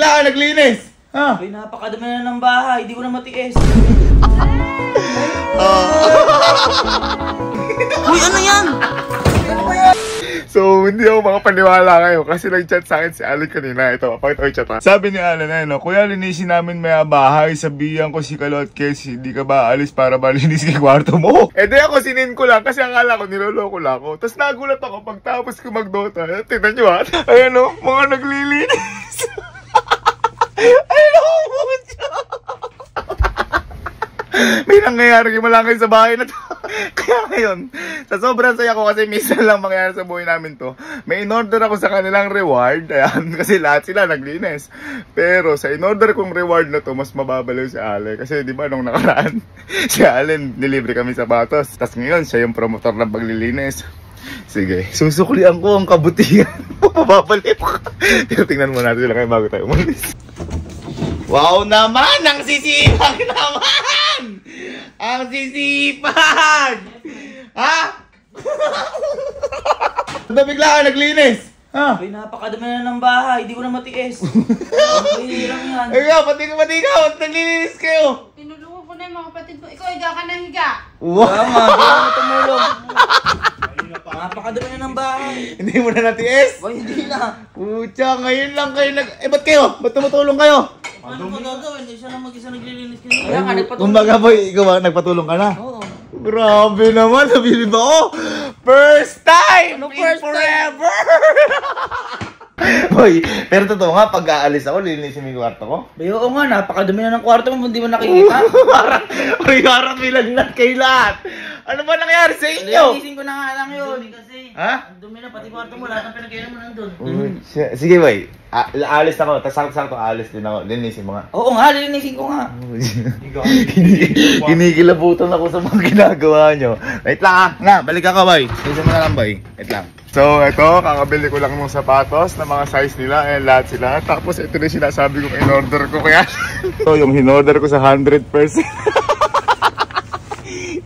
bigla ka naglinis? Ha? Ay, napakadami na ng bahay. Di ko na matiis. Uy, ano yan? So, hindi ako makapaniwala kayo kasi nag-chat sa akin si Alan kanina. Ito, pakita ko yung chat ha. Sabi ni Alan no, Kuya, linisin namin may bahay. Sabihan ko si Kalo at Casey, hindi ka ba alis para malinis kay kwarto mo? Eh di ako sinin ko lang kasi akala ko niloloko lang ako. Tapos nagulat ako pagtapos ko mag-Dota. Tignan nyo ha. Ayan o, mga naglilinis. Ayan o, may nangyayari malangay sa bahay na to. Kaya ngayon, sa sobrang saya ko kasi minsan lang mangyayari sa buhay namin to, may in-order ako sa kanilang reward. Ayan, kasi lahat sila naglinis. Pero sa in-order kong reward na to, mas mababaliw si Ale. Kasi di ba nung nakaraan, si Allen nilibre kami sapatos. Tapos ngayon, siya yung promotor ng paglilinis. Sige, susuklian ko ang kabutihan. Mababaliw ka. Pero tingnan mo natin sila kayo bago tayo umalis. Wow naman! Ang sisipag naman! Ang sisipag! Ha? Ba't bigla ka naglinis? Ha? Ay, napakadami na ng bahay. Di ko na matiis. Ay, lang yan. Ikaw, pati ka! Naglilinis kayo! Tinulungan ko na yung mga kapatid mo. Ikaw, higa ka na higa. Wow! Tama, di ko na tumulong. Napakadami na ng bahay. Hindi mo na natiis? Ay, hindi na. Pucha, ngayon lang kayo ba't kayo? Ba't tumutulong kayo? Ano pa gagawin? Siya lang mag-isa naglilinis kayo. Kaya nga, nagpatulong. Kumbaga boy, ikaw nagpatulong ka na? Oo. Grabe naman, nabilib ako! First time! Ano first forever! Boy, pero totoo nga, pag aalis ako, lilinisin mo yung kwarto ko. Bay, oo nga, napakadami na ng kwarto mo, hindi mo nakikita. Parang may lagnat kay lahat. Ano ba nangyari sa inyo? Linisin ko na nga lang yun. Kasi, ha? dumi na, pati kwarto mo, lahat ng pinagkailan mo nandun. Sige boy, aalis ako, tapos sakto aalis din ako, linisin mo nga. Oo nga, lilinisin ko nga. Kinikilabutan ako sa mga ginagawa nyo. Wait lang na, balik ka boy. Linisin mo na lang boy, wait lang. So ito, kakabili ko lang ng sapatos na mga size nila, eh lahat sila. Tapos ito na sinasabi kong in-order ko kaya. So yung in-order ko sa 100%.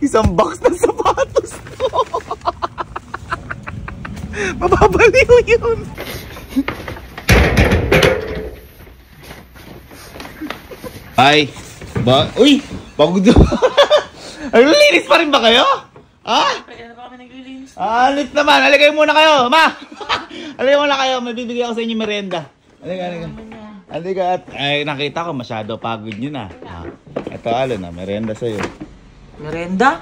Isang box ng sapatos ko. Mababaliw yun. Ay, uy, pagod na. Ay, linis pa rin ba kayo? Ha? Kaya na pa kami naglilinis. Alit naman, aligay muna kayo, ma! Aligay muna kayo, may bibigay ako sa inyo merienda. Aliga. At, ay, nakita ko, masyado pagod nyo na. Ito, Alan, merienda sa'yo. Merenda?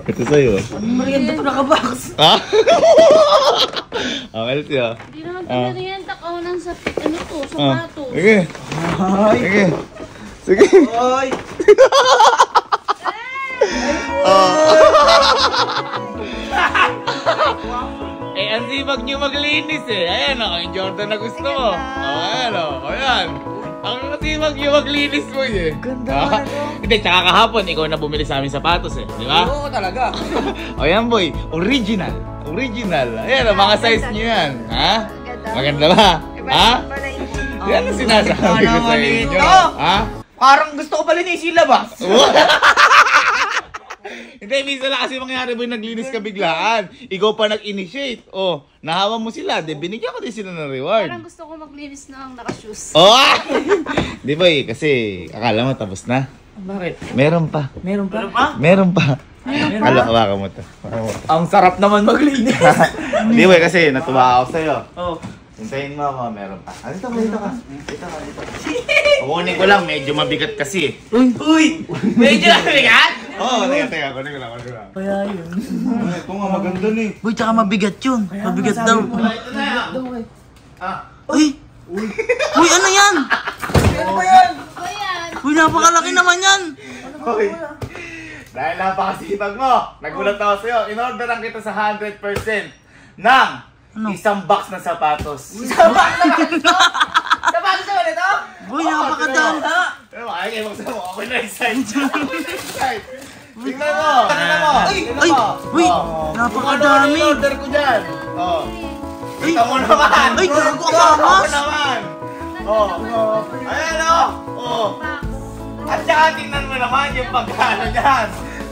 Ito sa'yo. Ano merienda ito nakabox? Ha? Okay, siya. Hindi naman pinarienta ka ng sapatos. Sige. Sige. Sige. Oy! Eh, ang sipag nyo maglinis eh. Ayan o, yung Jordan na gusto mo. Ayan o, ayan. Ang sipag nyo maglinis mo eh. Ganda ito. Hindi, tsaka kahapon, ikaw na bumili sa amin sapatos eh. Di ba? Oo talaga. O yan boy, original. Ayan o, mga size nyo yan. Ha? Maganda ba? Ha? Yan ang sinasabi ko sa inyo. Ha? Parang gusto ko pa linisin labas. Hindi, minsan lang kasi mangyari boy, naglinis ka biglaan. Ikaw pa nag-initiate. Oh, nahawa mo sila. De, binigyan ko din sila ng reward. Parang gusto ko maglinis ng naka-shoes. Oh! Di ba kasi akala mo tapos na? Bakit? Meron pa. Meron pa? Hawakan mo to. Ang sarap naman maglinis. Di ba kasi natuwa ako sa'yo. Oo. Hintayin mo ako, meron pa. Dito ka. Kukunin ko lang, medyo mabigat kasi. Uy! Medyo nabigat? Oo, teka. Kunin ko lang. Kaya yun. Ito nga, maganda na eh. Uy, tsaka mabigat yun. Mabigat daw. Ito na yan. Uy! Uy, ano yan? Ano ba yan? Ayan. Uy, napakalaki naman yan. Hoy! Dahil napakasipag mo, nagulat ako sa'yo. In-orderan kita sa 100% ng isang box ng sapatos. Isang box na ba ito? Sapatos na ba ito? Uy, napakadami. Pero ay, buksan mo. Ako na excited. Tingnan mo. Ay, uy, napakadami. Ano order ko dyan? Oh. Ay, Kita mo naman. Ay, gago ka, Kita mo Mas. naman. Oh. Ayan o. Oh. At saka tingnan mo naman yung pagkano dyan.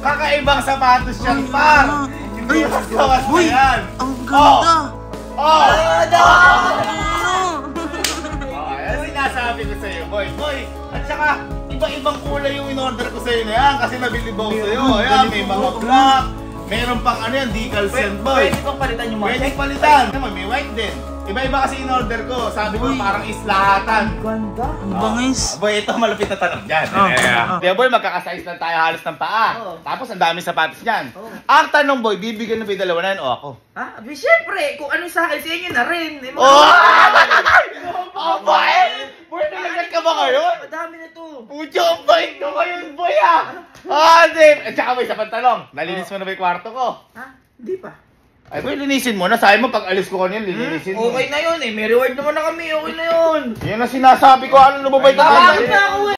Kakaibang sapatos yan, par. Hindi mas gawas na Uy, yan. ang ganda. Oh! tsaka iba-ibang kulay yung in-order ko sa'yo na yan kasi nabili ba ko sa'yo. Ayan, may mga black, meron pang ano yan, decal scent boy. Pwede bang palitan yung mga Pwede palitan. Naman, may white din. Iba-iba kasi in-order ko. Sabi ko parang islahatan. Ganda. Bangis. Boy, ito malupit na tanong dyan. Kaya boy, magkakasize lang tayo halos ng paa. Tapos ang daming sapatos niyan. Ang tanong boy, bibigyan na ba yung dalawa na yan o ako? Ha? Abi, syempre, kung ano sa akin, sa inyo na rin. Oh boy! Boy, nalagat ka ba ngayon? Madami na to. Pucho, ang bait ko ngayon boy ah! Dave! At saka boy, sa pantalong, nalinis mo na ba yung kwarto ko? Ha? Hindi pa. Ay boy, linisin mo na. Sabi mo, pag alis ko kanyan, linisin mo. Okay na yun eh. May reward naman na kami. Okay na yun. Yan ang sinasabi ko, ano lumabay ka? Bakit na ako eh?